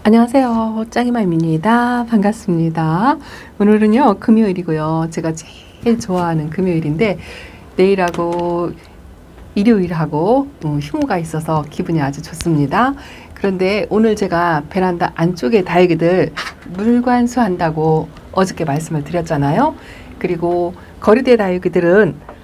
안녕하세요. 짱이맘입니다. 반갑습니다. 오늘은요, 금요일이고요. 제가 제일 좋아하는 금요일인데, 내일하고 일요일하고 휴무가 있어서 기분이 아주 좋습니다. 그런데 오늘 제가 베란다 안쪽에 다육이들 물관수 한다고 어저께 말씀을 드렸잖아요. 그리고 거리대 다육이들은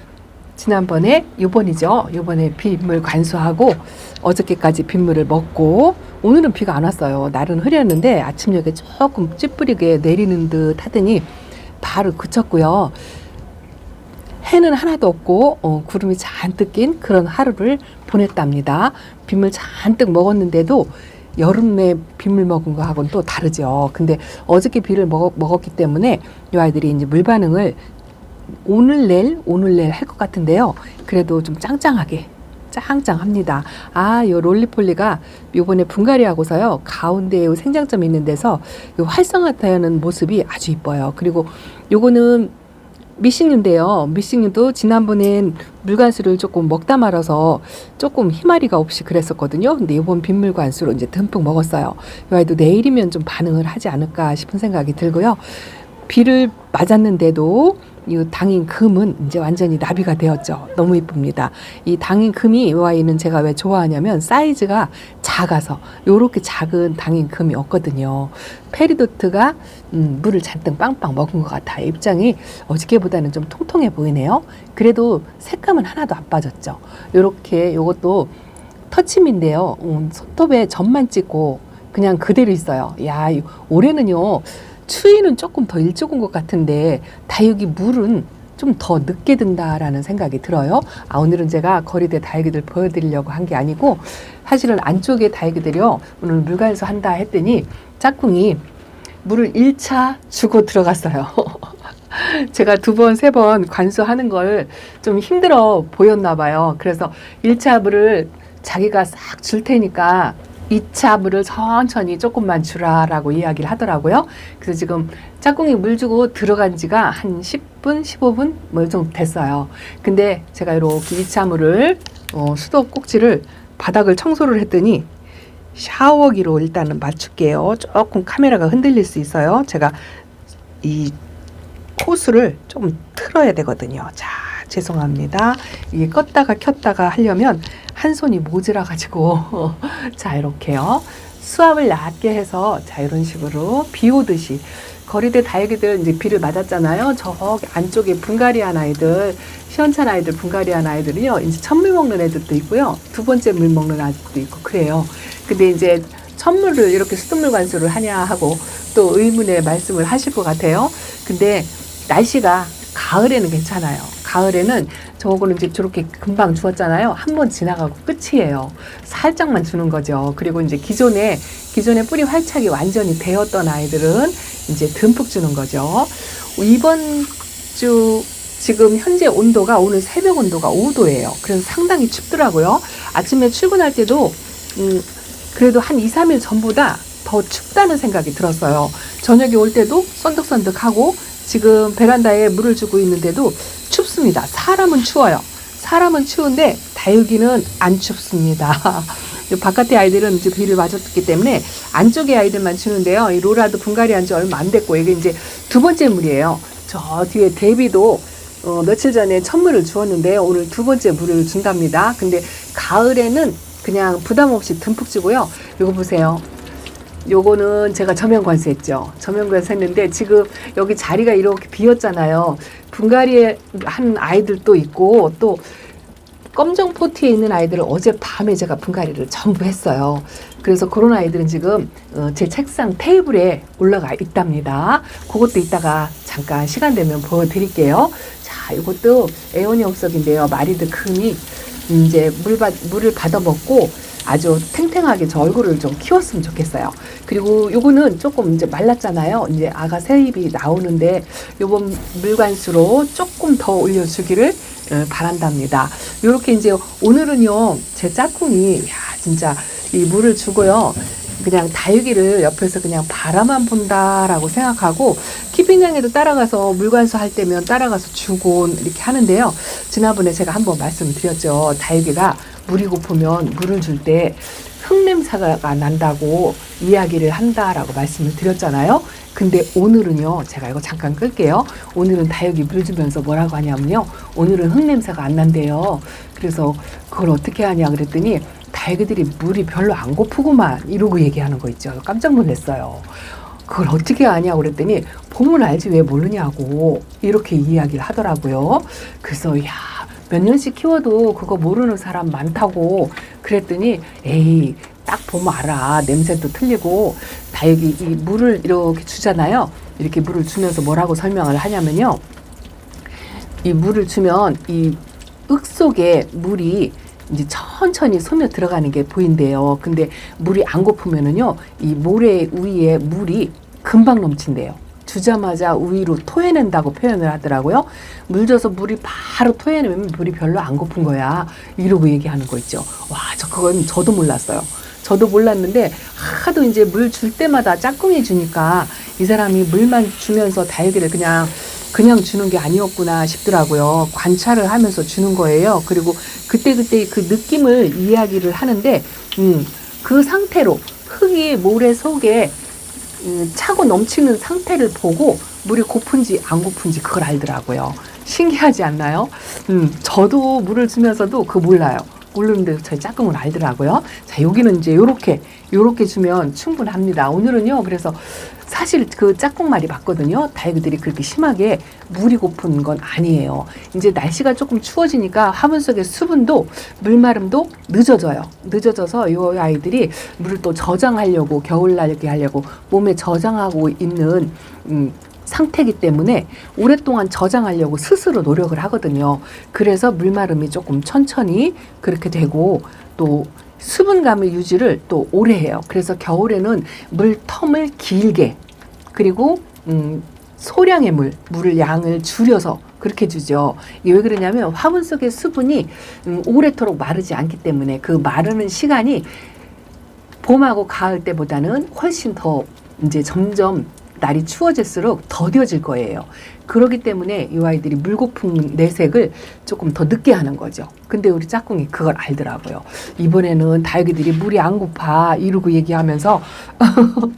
지난번에 요번에 빗물 관수하고 어저께까지 빗물을 먹고 오늘은 비가 안 왔어요. 날은 흐렸는데 아침녘에 조금 찌뿌리게 내리는 듯 하더니 바로 그쳤고요. 해는 하나도 없고 구름이 잔뜩 낀 그런 하루를 보냈답니다. 빗물 잔뜩 먹었는데도 여름에 빗물 먹은 거하고는 또 다르죠. 근데 어저께 비를 먹었기 때문에 이 아이들이 이제 물 반응을 오늘 내일 할 것 같은데요. 그래도 좀 짱짱합니다. 요 롤리폴리가 요번에 분갈이하고서요. 가운데에 생장점이 있는 데서 요 활성화되는 모습이 아주 이뻐요. 그리고 요거는 미싱류인데요. 미싱류도 지난번엔 물관수를 조금 먹다 말아서 조금 희마리가 없이 그랬었거든요. 근데 이번 빗물관수로 이제 듬뿍 먹었어요. 이 아이도 내일이면 좀 반응을 하지 않을까 싶은 생각이 들고요. 비를 맞았는데도 이 당인 금은 이제 완전히 나비가 되었죠. 너무 이쁩니다. 이 당인 금이 이 아이는 제가 왜 좋아하냐면 사이즈가 작아서 요렇게 작은 당인 금이 없거든요. 페리도트가 물을 잔뜩 빵빵 먹은 것 같아요. 입장이 어저께보다는 좀 통통해 보이네요. 그래도 색감은 하나도 안 빠졌죠. 요렇게 요것도 터침인데요. 손톱에 점만 찍고 그냥 그대로 있어요. 야, 올해는요. 추위는 조금 더 일찍 온 것 같은데 다육이 물은 좀 더 늦게 든다라는 생각이 들어요. 오늘은 제가 거리대 다육이들 보여드리려고 한 게 아니고 사실은 안쪽에 다육이들이요. 오늘 물관수 한다 했더니 짝꿍이 물을 1차 주고 들어갔어요. 제가 2번, 3번 관수하는 걸 좀 힘들어 보였나 봐요. 그래서 1차 물을 자기가 싹 줄 테니까 2차 물을 천천히 조금만 주라라고 이야기를 하더라고요. 그래서 지금 짝꿍이 물 주고 들어간 지가 한 10분, 15분 뭐 이 정도 됐어요. 근데 제가 이렇게 2차 물을 수도 꼭지를 바닥을 청소를 했더니 샤워기로 일단은 맞출게요. 조금 카메라가 흔들릴 수 있어요. 제가 이 호스를 좀 틀어야 되거든요. 자, 죄송합니다. 이게 껐다가 켰다가 하려면 한 손이 모자라 가지고 자, 이렇게요. 수압을 낮게 해서 자, 이런 식으로 비 오듯이 거리대 다육이들 이제 비를 맞았잖아요. 저기 안쪽에 분갈이한 아이들, 시원찮은 아이들, 분갈이한 아이들은요. 이제 첫물 먹는 애들도 있고요. 2번째 물 먹는 아이들도 있고 그래요. 근데 이제 첫물을 이렇게 수돗물 관수를 하냐 하고 또 의문의 말씀을 하실 것 같아요. 근데 날씨가 가을에는 괜찮아요. 가을에는 저거는 이제 저렇게 금방 주었잖아요. 한 번 지나가고 끝이에요. 살짝만 주는 거죠. 그리고 이제 기존에 뿌리 활착이 완전히 되었던 아이들은 이제 듬뿍 주는 거죠. 이번 주 지금 현재 온도가 오늘 새벽 온도가 5도예요. 그래서 상당히 춥더라고요. 아침에 출근할 때도 그래도 한 2, 3일 전보다 더 춥다는 생각이 들었어요. 저녁에 올 때도 썬득썬득하고 지금 베란다에 물을 주고 있는데도 춥습니다. 사람은 추워요. 사람은 추운데 다육이는 안 춥습니다. 바깥의 아이들은 이제 비를 맞았기 때문에 안쪽의 아이들만 추는데요. 이 로라도 분갈이 한 지 얼마 안 됐고 이게 이제 2번째 물이에요. 저 뒤에 데비도 며칠 전에 첫 물을 주었는데 오늘 2번째 물을 준답니다. 근데 가을에는 그냥 부담 없이 듬뿍 주고요. 이거 보세요. 요거는 제가 저면관수했죠. 저면관수 했는데 지금 여기 자리가 이렇게 비었잖아요. 분갈이 한 아이들도 있고 또 검정 포트에 있는 아이들을 어젯밤에 제가 분갈이를 전부 했어요. 그래서 그런 아이들은 지금 제 책상 테이블에 올라가 있답니다. 그것도 이따가 잠깐 시간 되면 보여드릴게요. 자, 이것도 에오니엄석인데요. 마리드 금이 이제 물을 받아 먹고 아주 탱탱하게 저 얼굴을 좀 키웠으면 좋겠어요. 그리고 요거는 조금 이제 말랐잖아요. 이제 아가 새잎이 나오는데 요번 물관수로 조금 더 올려주기를 바란답니다. 요렇게 이제 오늘은요, 제 짝꿍이, 진짜 이 물을 주고요. 그냥 다육이를 옆에서 그냥 바라만 본다라고 생각하고 키핑장에도 따라가서 물관수 할 때면 따라가서 주고 이렇게 하는데요. 지난번에 제가 한번 말씀드렸죠. 다육이가 물이 고프면 물을 줄 때 흙냄새가 난다고 이야기를 한다라고 말씀을 드렸잖아요. 근데 오늘은요, 제가 이거 잠깐 끌게요. 오늘은 다육이 물 주면서 뭐라고 하냐면요, 오늘은 흙냄새가 안 난대요. 그래서 그걸 어떻게 하냐 그랬더니 다육이들이 물이 별로 안 고프구만 이러고 얘기하는 거 있죠. 깜짝 놀랐어요. 그걸 어떻게 아냐고 그랬더니 보면 알지 왜 모르냐고 이렇게 이야기를 하더라고요. 그래서 야, 몇 년씩 키워도 그거 모르는 사람 많다고 그랬더니 에이, 딱 보면 알아. 냄새도 틀리고. 다육이 이 물을 이렇게 주잖아요. 이렇게 물을 주면서 뭐라고 설명을 하냐면요, 이 물을 주면 이 흙 속에 물이 이제 천천히 스며 들어가는 게 보인대요. 근데 물이 안 고프면은요, 이 모래 위에 물이 금방 넘친대요. 주자마자 위로 토해낸다고 표현을 하더라고요. 물 줘서 물이 바로 토해내면 물이 별로 안 고픈 거야. 이러고 얘기하는 거 있죠. 와, 그건 저도 몰랐어요. 저도 몰랐는데 하도 이제 물 줄 때마다 짝꿍이 주니까 이 사람이 물만 주면서 다육이를 그냥 주는 게 아니었구나 싶더라고요. 관찰을 하면서 주는 거예요. 그리고 그때그때 그 느낌을 이야기를 하는데 그 상태로 흙이 모래 속에 차고 넘치는 상태를 보고 물이 고픈지 안 고픈지 그걸 알더라고요. 신기하지 않나요? 저도 물을 주면서도 그거 몰라요. 모르는데 저희 짝꿍은 알더라고요. 자, 여기는 이제 요렇게 주면 충분합니다. 오늘은요, 그래서 사실 그 짝꿍 말이 맞거든요. 다육이들이 그렇게 심하게 물이 고픈 건 아니에요. 이제 날씨가 조금 추워지니까 화분 속의 수분도 물마름도 늦어져서 이 아이들이 물을 또 저장하려고 겨울날게 하려고 몸에 저장하고 있는 상태이기 때문에 오랫동안 저장하려고 스스로 노력을 하거든요. 그래서 물마름이 조금 천천히 그렇게 되고 또 수분감의 유지를 또 오래 해요. 그래서 겨울에는 물 텀을 길게 그리고 소량의 물을 양을 줄여서 그렇게 주죠. 이게 왜 그러냐면 화분 속의 수분이 오래도록 마르지 않기 때문에 그 마르는 시간이 봄하고 가을 때보다는 훨씬 더 이제 점점 날이 추워질수록 더뎌질 거예요. 그렇기 때문에 이 아이들이 물고픈 내색을 조금 더 늦게 하는 거죠. 근데 우리 짝꿍이 그걸 알더라고요. 이번에는 다육이들이 물이 안 고파 이러고 얘기하면서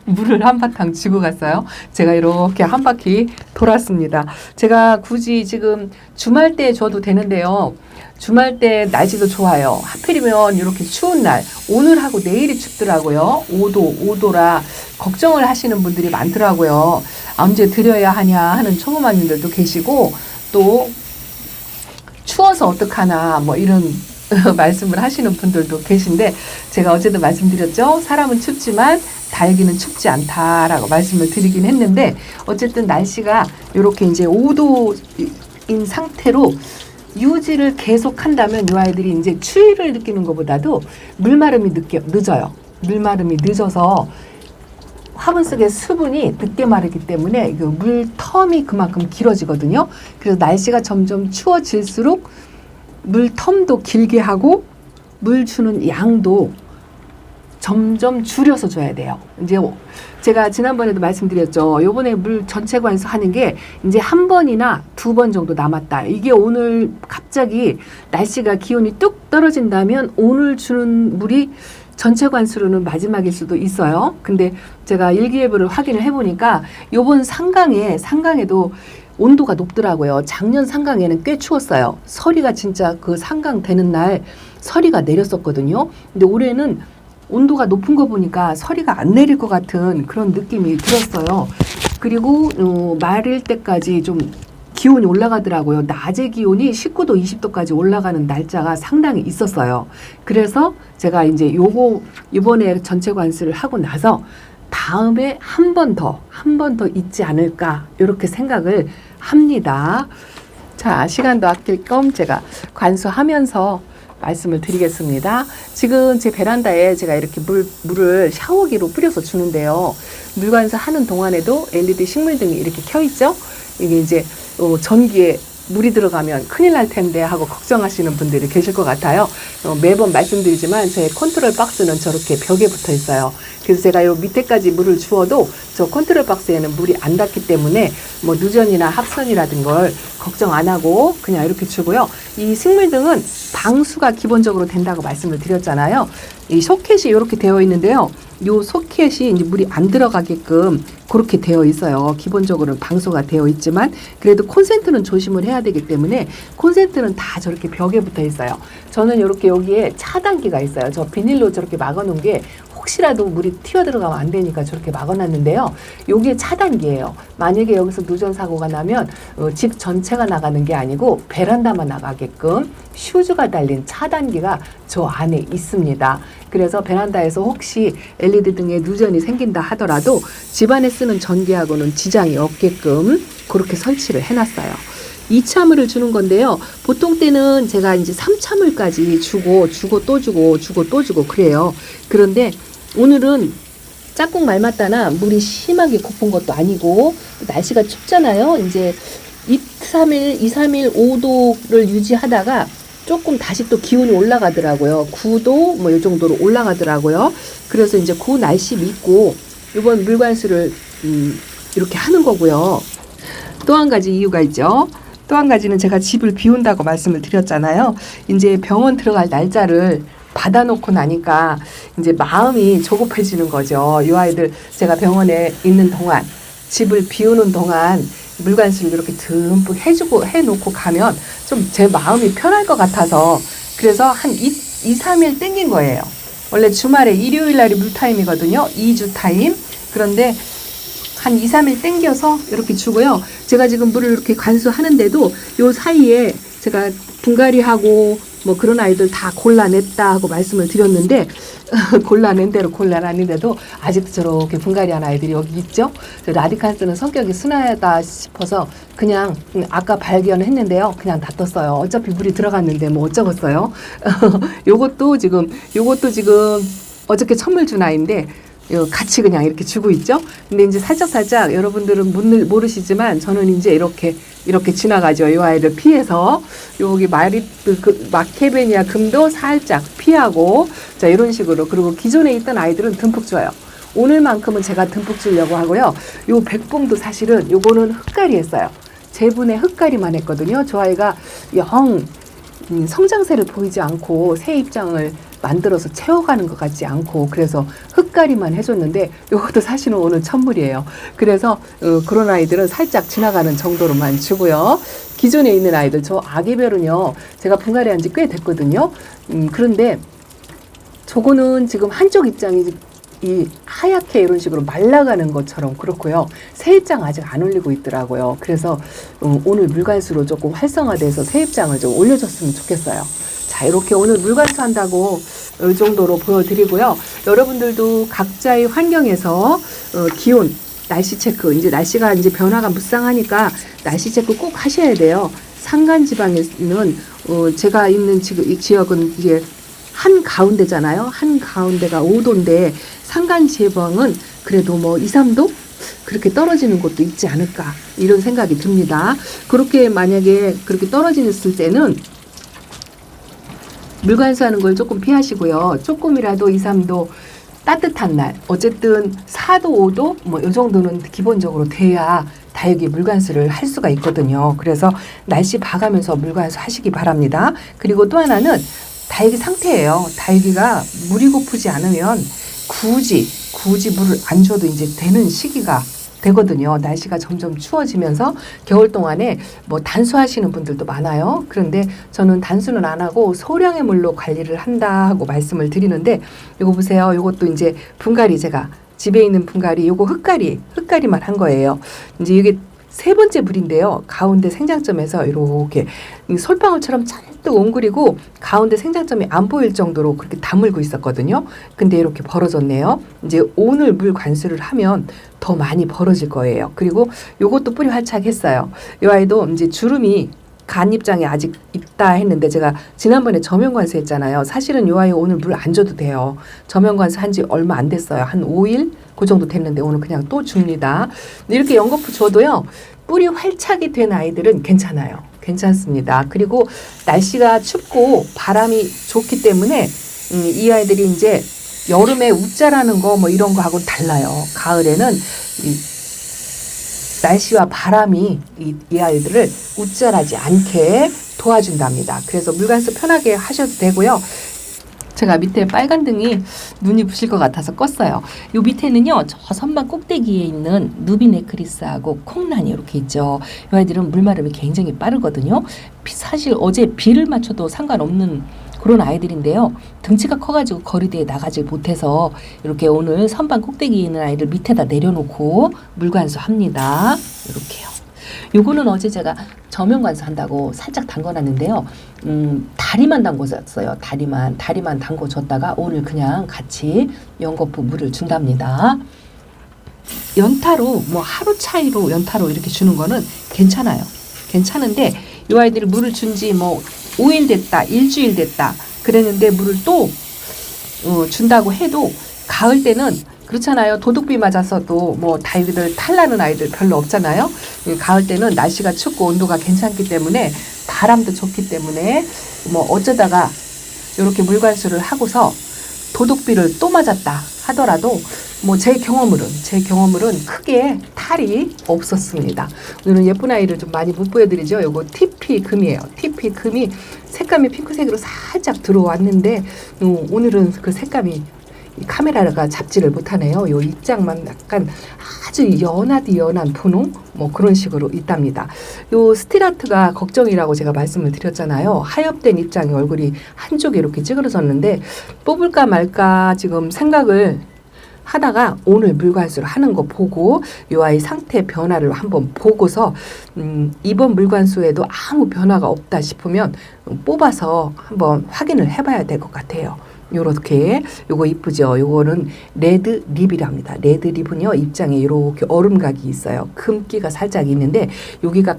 물을 한바탕 쥐고 갔어요. 제가 이렇게 한 바퀴 돌았습니다. 제가 굳이 지금 주말 때 줘도 되는데요. 주말 때 날씨도 좋아요. 하필이면 이렇게 추운 날, 오늘하고 내일이 춥더라고요. 5도라 걱정을 하시는 분들이 많더라고요. 언제 드려야 하냐 하는 초보마님들도 계시고 또 추워서 어떡하나 뭐 이런 말씀을 하시는 분들도 계신데 제가 어제도 말씀드렸죠. 사람은 춥지만 다육이는 춥지 않다라고 말씀을 드리긴 했는데 어쨌든 날씨가 이렇게 이제 5도인 상태로 유지를 계속 한다면 이 아이들이 이제 추위를 느끼는 것보다도 물마름이 늦어요. 물마름이 늦어서 화분 속의 수분이 늦게 마르기 때문에 그 물 텀이 그만큼 길어지거든요. 그래서 날씨가 점점 추워질수록 물 텀도 길게 하고 물 주는 양도 점점 줄여서 줘야 돼요. 이제 제가 지난번에도 말씀드렸죠. 요번에 물 전체 관수 하는 게 이제 한 번이나 두 번 정도 남았다. 이게 오늘 갑자기 날씨가 기온이 뚝 떨어진다면 오늘 주는 물이 전체 관수로는 마지막일 수도 있어요. 근데 제가 일기예보를 확인을 해보니까 요번 상강에도 온도가 높더라고요. 작년 상강에는 꽤 추웠어요. 서리가 진짜 그 상강 되는 날 서리가 내렸었거든요. 근데 올해는 온도가 높은 거 보니까 서리가 안 내릴 것 같은 그런 느낌이 들었어요. 그리고 말일 때까지 좀 기온이 올라가더라고요. 낮의 기온이 19도, 20도까지 올라가는 날짜가 상당히 있었어요. 그래서 제가 이제 이번에 전체 관수를 하고 나서 다음에 한 번 더 있지 않을까 이렇게 생각을 합니다. 자, 시간도 아낄 겸 제가 관수하면서 말씀을 드리겠습니다. 지금 제 베란다에 제가 이렇게 물을 샤워기로 뿌려서 주는데요. 물관수 하는 동안에도 LED 식물등이 이렇게 켜 있죠. 이게 이제 전기에 물이 들어가면 큰일 날 텐데 하고 걱정하시는 분들이 계실 것 같아요. 매번 말씀드리지만 제 컨트롤 박스는 저렇게 벽에 붙어 있어요. 그래서 제가 요 밑에까지 물을 주어도 저 컨트롤 박스에는 물이 안 닿기 때문에 뭐 누전이나 합선이라든 걸 걱정 안 하고 그냥 이렇게 주고요. 이 식물등은 방수가 기본적으로 된다고 말씀을 드렸잖아요. 이 소켓이 이렇게 되어 있는데요. 요 소켓이 이제 물이 안 들어가게끔 그렇게 되어 있어요. 기본적으로는 방수가 되어 있지만 그래도 콘센트는 조심을 해야 되기 때문에 콘센트는 다 저렇게 벽에 붙어 있어요. 저는 이렇게 여기에 차단기가 있어요. 저 비닐로 저렇게 막아 놓은 게 혹시라도 물이 튀어 들어가면 안 되니까 저렇게 막아놨는데요. 요게 차단기예요. 만약에 여기서 누전 사고가 나면 집 전체가 나가는 게 아니고 베란다만 나가게끔 슈즈가 달린 차단기가 저 안에 있습니다. 그래서 베란다에서 혹시 LED 등에 누전이 생긴다 하더라도 집안에 쓰는 전기하고는 지장이 없게끔 그렇게 설치를 해놨어요. 2차물을 주는 건데요. 보통 때는 제가 이제 3차물까지 주고 또 주고 그래요. 그런데 오늘은 짝꿍 말맞다나 물이 심하게 고픈 것도 아니고 날씨가 춥잖아요. 이제 2, 3일 5도를 유지하다가 조금 다시 또 기온이 올라가더라고요. 9도 뭐 이 정도로 올라가더라고요. 그래서 이제 그 날씨 믿고 이번 물관수를 이렇게 하는 거고요. 또 한 가지 이유가 있죠. 또 한 가지는 제가 집을 비운다고 말씀을 드렸잖아요. 이제 병원 들어갈 날짜를 받아놓고 나니까 이제 마음이 조급해지는 거죠. 이 아이들 제가 병원에 있는 동안 집을 비우는 동안 물관수를 이렇게 듬뿍 해놓고 가면 좀 제 마음이 편할 것 같아서 그래서 한 2, 3일 땡긴 거예요. 원래 주말에 일요일 날이 물타임이거든요. 2주 타임. 그런데 한 2, 3일 땡겨서 이렇게 주고요. 제가 지금 물을 이렇게 관수하는데도 요 사이에 제가 분갈이하고 뭐 그런 아이들 다 골라냈다 하고 말씀을 드렸는데 골라낸 대로 골라놨는데도 아직도 저렇게 분갈이한 아이들이 여기 있죠. 라디칸스는 성격이 순하다 싶어서 그냥 아까 발견했는데요. 그냥 놔뒀어요. 어차피 물이 들어갔는데 뭐 어쩌겠어요. 요것도 지금 어저께 선물 준 아이인데 같이 그냥 이렇게 주고 있죠. 근데 이제 살짝 여러분들은 모르시지만 저는 이제 이렇게 지나가죠. 이 아이를 피해서 여기 마케베니아 금도 살짝 피하고 자 이런 식으로 그리고 기존에 있던 아이들은 듬뿍 줘요. 오늘만큼은 제가 듬뿍 주려고 하고요. 요 백봉도 사실은 요거는 흙갈이 했어요. 제분에 흙갈이만 했거든요. 저 아이가 영 성장세를 보이지 않고 새 입장을 만들어서 채워가는 것 같지 않고 그래서 흙갈이만 해줬는데 이것도 사실은 오늘 천물이에요. 그래서 그런 아이들은 살짝 지나가는 정도로만 주고요. 기존에 있는 아이들 저 아기별은요 제가 분갈이한 지 꽤 됐거든요. 그런데 저거는 지금 한쪽 입장이 이 하얗게 이런 식으로 말라가는 것처럼 그렇고요. 새 입장 아직 안 올리고 있더라고요. 그래서 오늘 물관수로 조금 활성화돼서 새 입장을 좀 올려줬으면 좋겠어요. 자, 이렇게 오늘 물관수 한다고 이 정도로 보여드리고요. 여러분들도 각자의 환경에서 기온, 날씨 체크, 이제 날씨가 이제 변화가 무쌍하니까 날씨 체크 꼭 하셔야 돼요. 산간지방에는 제가 있는 이 지역은 이제 한 가운데잖아요. 한 가운데가 5도인데 산간지방은 그래도 뭐 2, 3도 그렇게 떨어지는 곳도 있지 않을까 이런 생각이 듭니다. 그렇게 만약에 그렇게 떨어지는 때는 물관수하는 걸 조금 피하시고요. 조금이라도 2, 3도 따뜻한 날, 어쨌든 4도, 5도 뭐 이 정도는 기본적으로 돼야 다육이 물관수를 할 수가 있거든요. 그래서 날씨 봐가면서 물관수 하시기 바랍니다. 그리고 또 하나는 다육이 상태예요. 다육이가 물이 고프지 않으면 굳이 물을 안 줘도 이제 되는 시기가 되거든요. 날씨가 점점 추워지면서 겨울 동안에 뭐 단수하시는 분들도 많아요. 그런데 저는 단수는 안 하고 소량의 물로 관리를 한다 하고 말씀을 드리는데 이거 보세요. 이것도 이제 분갈이 제가 집에 있는 분갈이 요거 흙갈이만 한 거예요. 이제 이게 세 번째 물인데요. 가운데 생장점에서 이렇게 솔방울처럼 잔뜩 옹그리고 가운데 생장점이 안 보일 정도로 그렇게 다물고 있었거든요. 근데 이렇게 벌어졌네요. 이제 오늘 물 관수를 하면 더 많이 벌어질 거예요. 그리고 요것도 뿌리 활착했어요. 이 아이도 이제 주름이 간 입장에 아직 있다 했는데 제가 지난번에 저면 관수 했잖아요. 사실은 이 아이 오늘 물 안 줘도 돼요. 저면 관수 한 지 얼마 안 됐어요. 한 5일 그 정도 됐는데 오늘 그냥 또 줍니다. 이렇게 연거푸 줘도요. 뿌리 활착이 된 아이들은 괜찮아요. 괜찮습니다. 그리고 날씨가 춥고 바람이 좋기 때문에 이 아이들이 이제 여름에 웃자라는 거 뭐 이런 거 하고 달라요. 가을에는 날씨와 바람이 이 아이들을 우쭐하지 않게 도와준답니다. 그래서 물관수 편하게 하셔도 되고요. 제가 밑에 빨간 등이 눈이 부실 것 같아서 껐어요. 요 밑에는요, 저 선반 꼭대기에 있는 누비 네크리스하고 콩란이 이렇게 있죠. 이 아이들은 물마름이 굉장히 빠르거든요. 사실 어제 비를 맞춰도 상관없는 그런 아이들인데요. 등치가 커가지고 거리대에 나가지 못해서 이렇게 오늘 선반 꼭대기에 있는 아이를 밑에다 내려놓고 물관수 합니다. 이렇게요. 요거는 어제 제가 저면 관수한다고 살짝 담궈놨는데요. 다리만 담궈줬어요. 다리만 담궈줬다가 오늘 그냥 같이 연거푸 물을 준답니다. 연타로 뭐 하루 차이로 연타로 이렇게 주는 거는 괜찮아요. 괜찮은데 이 아이들이 물을 준지 뭐 5일 됐다, 일주일 됐다 그랬는데 물을 또 준다고 해도 가을 때는 그렇잖아요. 도둑비 맞아서도 뭐 다이들 탈나는 아이들 별로 없잖아요. 가을 때는 날씨가 춥고 온도가 괜찮기 때문에 바람도 좋기 때문에 뭐 어쩌다가 이렇게 물관수를 하고서 도둑비를 또 맞았다 하더라도 뭐 제 경험으로는 크게 탈이 없었습니다. 오늘은 예쁜 아이를 좀 많이 못 보여드리죠. 요거 TP 금이에요. TP 금이 색감이 핑크색으로 살짝 들어왔는데 오늘은 그 색감이 카메라가 잡지를 못하네요. 요 입장만 약간 아주 연한 분홍 뭐 그런 식으로 있답니다. 요 스틸아트가 걱정이라고 제가 말씀을 드렸잖아요. 하엽된 입장에 얼굴이 한쪽에 이렇게 찌그러졌는데 뽑을까 말까 지금 생각을 하다가 오늘 물관수를 하는 거 보고 요 아이 상태 변화를 한번 보고서 이번 물관수에도 아무 변화가 없다 싶으면 뽑아서 한번 확인을 해봐야 될 것 같아요. 요렇게 요거 이쁘죠. 요거는 레드 립이랍니다. 레드 립은요 입장에 이렇게 얼음각이 있어요. 금기가 살짝 있는데 여기가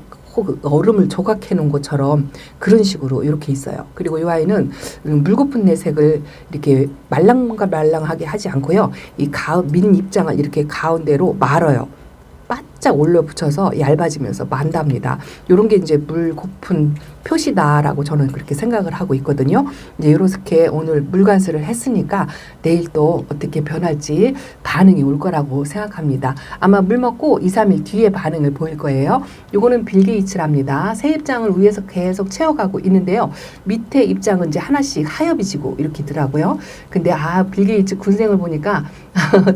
얼음을 조각해 놓은 것처럼 그런 식으로 이렇게 있어요. 그리고 이 아이는 물거품 내색을 이렇게 말랑하게 하지 않고요. 이 민 입장을 이렇게 가운데로 말아요. 바짝 올려 붙여서 얇아지면서 만답니다. 이런 게 이제 물고픈 표시다라고 저는 그렇게 생각을 하고 있거든요. 이제 이렇게 오늘 물관수를 했으니까 내일 또 어떻게 변할지 반응이 올 거라고 생각합니다. 아마 물 먹고 2, 3일 뒤에 반응을 보일 거예요. 요거는 빌게이츠랍니다. 새 입장을 위에서 계속 채워가고 있는데요. 밑에 입장은 이제 하나씩 하엽이 지고 이렇게 있더라고요. 근데 빌게이츠 군생을 보니까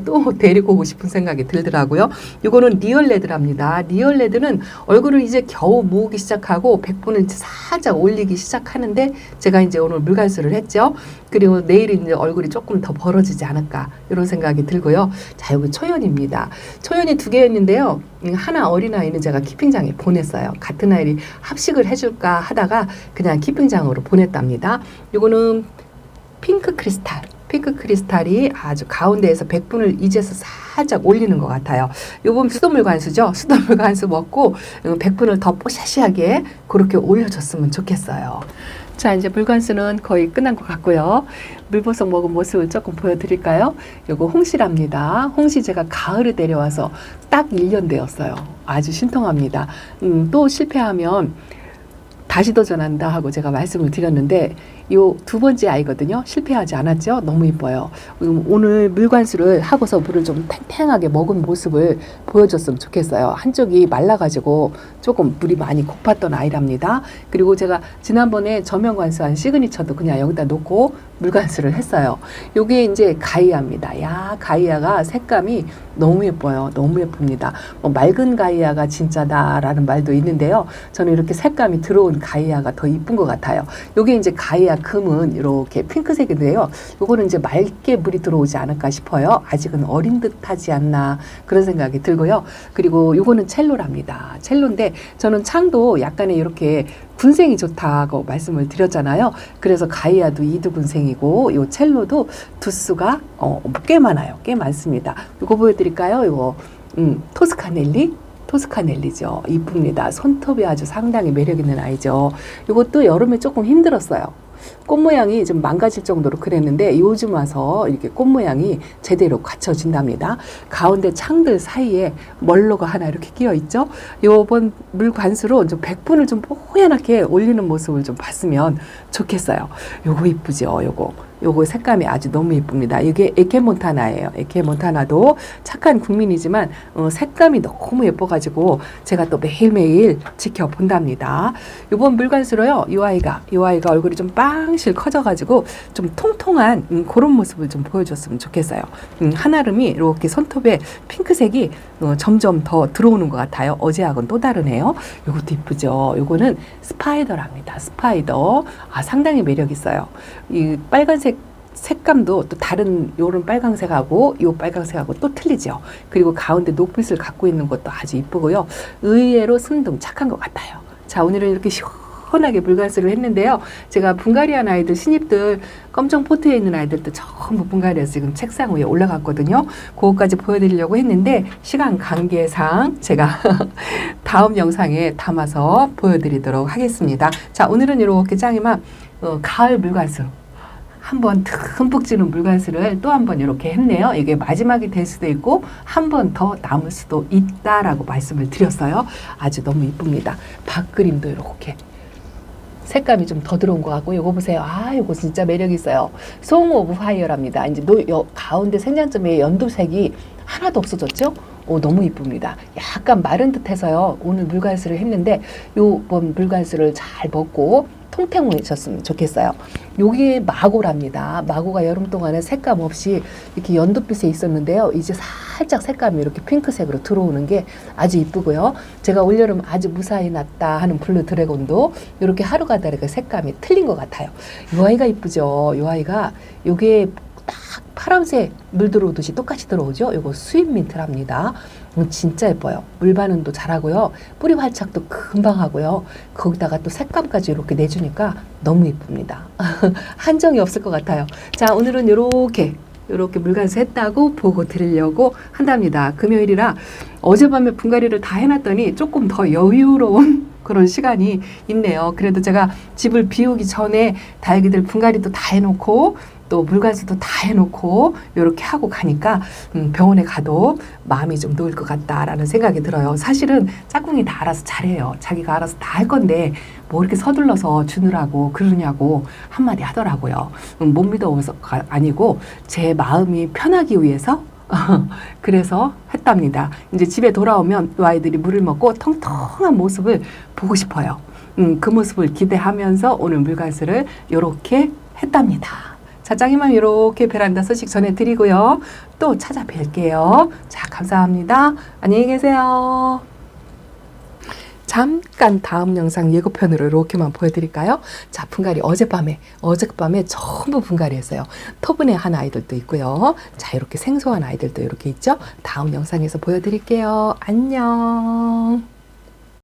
또 데리고 오고 싶은 생각이 들더라고요. 요거는 리얼레드랍니다. 리얼레드는 얼굴을 이제 겨우 모으기 시작하고 백분을 살짝 올리기 시작하는데 제가 이제 오늘 물관수를 했죠. 그리고 내일 이제 얼굴이 조금 더 벌어지지 않을까 이런 생각이 들고요. 자, 여기 초연입니다. 초연이 2개였는데요. 하나 어린아이는 제가 키핑장에 보냈어요. 같은 아이를 합식을 해줄까 하다가 그냥 키핑장으로 보냈답니다. 이거는 핑크 크리스탈이 아주 가운데에서 백분을 이제서 살짝 올리는 것 같아요. 요번 수돗물 관수죠. 수돗물 관수 먹고 백분을 더 뽀샤시하게 그렇게 올려줬으면 좋겠어요. 자, 이제 물관수는 거의 끝난 것 같고요. 물보석 먹은 모습을 조금 보여드릴까요? 요거 홍시랍니다. 홍시 제가 가을에 데려와서 딱 1년 되었어요. 아주 신통합니다. 또 실패하면 다시 도전한다 하고 제가 말씀을 드렸는데 요 2번째 아이거든요. 실패하지 않았죠. 너무 이뻐요. 오늘 물관수를 하고서 물을 좀 탱탱하게 먹은 모습을 보여줬으면 좋겠어요. 한쪽이 말라가지고 조금 물이 많이 고팠던 아이랍니다. 그리고 제가 지난번에 저면 관수한 시그니처도 그냥 여기다 놓고 물관수를 했어요. 요게 이제 가이아입니다. 야, 가이아가 색감이 너무 예뻐요. 너무 예쁩니다. 뭐 맑은 가이아가 진짜다라는 말도 있는데요. 저는 이렇게 색감이 들어온 가이아가 더 이쁜 것 같아요. 요게 이제 가이아 금은 이렇게 핑크색인데요. 요거는 이제 맑게 물이 들어오지 않을까 싶어요. 아직은 어린 듯하지 않나 그런 생각이 들고요. 그리고 요거는 첼로랍니다. 첼로인데 저는 창도 약간의 이렇게 군생이 좋다고 말씀을 드렸잖아요. 그래서 가이아도 2두 군생이고 요 첼로도 두수가 꽤 많아요. 꽤 많습니다. 이거 보여드릴까요? 이거 토스카넬리죠. 이쁩니다. 손톱이 아주 상당히 매력 있는 아이죠. 이것도 여름에 조금 힘들었어요. 꽃 모양이 좀 망가질 정도로 그랬는데 요즘 와서 이렇게 꽃 모양이 제대로 갖춰진답니다. 가운데 창들 사이에 멀로가 하나 이렇게 끼어 있죠. 요번 물관수로 좀 백분을 좀 뽀얗게 올리는 모습을 좀 봤으면 좋겠어요. 요거 이쁘죠. 요거 요거 색감이 아주 너무 예쁩니다. 이게 에케몬타나예요. 에케몬타나도 착한 국민이지만 색감이 너무 예뻐가지고 제가 또 매일매일 지켜본답니다. 요번 물관수로요. 이 아이가 얼굴이 좀 빵실 커져가지고 좀 통통한 그런 모습을 좀 보여줬으면 좋겠어요. 한아름이 이렇게 손톱에 핑크색이 점점 더 들어오는 것 같아요. 어제하고는 또 다르네요. 요것도 이쁘죠. 요거는 스파이더랍니다. 스파이더. 상당히 매력 있어요. 이 빨간색 색감도 또 다른 요런 빨강색하고 요 빨강색하고 또 틀리죠. 그리고 가운데 녹빛을 갖고 있는 것도 아주 이쁘고요. 의외로 순둥 착한 것 같아요. 자, 오늘은 이렇게 시원하게 물관수를 했는데요. 제가 분갈이한 아이들, 신입들, 검정 포트에 있는 아이들도 전부 분갈이해서 지금 책상 위에 올라갔거든요. 그거까지 보여드리려고 했는데 시간 관계상 제가 다음 영상에 담아서 보여드리도록 하겠습니다. 자, 오늘은 이렇게 짱이만 가을 물관수 한번 듬뿍 지는 물관수를 또 한 번 이렇게 했네요. 이게 마지막이 될 수도 있고 한 번 더 남을 수도 있다라고 말씀을 드렸어요. 아주 너무 이쁩니다. 밖그림도 이렇게 색감이 좀 더 들어온 것 같고 요거 보세요. 요거 진짜 매력 있어요. 송 오브 파이어랍니다. 이제 가운데 생장점에 연두색이 하나도 없어졌죠? 너무 이쁩니다. 약간 마른 듯해서요. 오늘 물관수를 했는데 요번 물관수를 잘 먹고 통탱우셨으면 좋겠어요. 요게 마고랍니다. 마고가 여름 동안에 색감 없이 이렇게 연두빛에 있었는데요. 이제 살짝 색감이 이렇게 핑크색으로 들어오는 게 아주 이쁘고요. 제가 올여름 아주 무사히 났다 하는 블루 드래곤도 이렇게 하루가 다르게 색감이 틀린 것 같아요. 요 아이가 이쁘죠. 요 아이가 요게 딱 파란색 물 들어오듯이 똑같이 들어오죠. 요거 스윗 민트랍니다. 진짜 예뻐요. 물 반응도 잘하고요. 뿌리 활착도 금방 하고요. 거기다가 또 색감까지 이렇게 내주니까 너무 예쁩니다. 한정이 없을 것 같아요. 자, 오늘은 이렇게 물관수 했다고 보고 드리려고 한답니다. 금요일이라 어젯밤에 분갈이를 다 해놨더니 조금 더 여유로운 그런 시간이 있네요. 그래도 제가 집을 비우기 전에 다육이들 분갈이도 다 해놓고 또 물관수도 다 해놓고 이렇게 하고 가니까 병원에 가도 마음이 좀 놓을 것 같다라는 생각이 들어요. 사실은 짝꿍이 다 알아서 잘해요. 자기가 알아서 다 할 건데 뭐 이렇게 서둘러서 주느라고 그러냐고 한마디 하더라고요. 못 믿어서가 아니고 제 마음이 편하기 위해서 그래서 했답니다. 이제 집에 돌아오면 또 아이들이 물을 먹고 통통한 모습을 보고 싶어요. 그 모습을 기대하면서 오늘 물관수를 이렇게 했답니다. 자, 짱이맘 이렇게 베란다 소식 전해드리고요. 또 찾아뵐게요. 자, 감사합니다. 안녕히 계세요. 잠깐 다음 영상 예고편으로 이렇게만 보여드릴까요? 자, 분갈이 어젯밤에 전부 분갈이했어요. 터분의 한 아이들도 있고요. 자, 이렇게 생소한 아이들도 이렇게 있죠. 다음 영상에서 보여드릴게요. 안녕.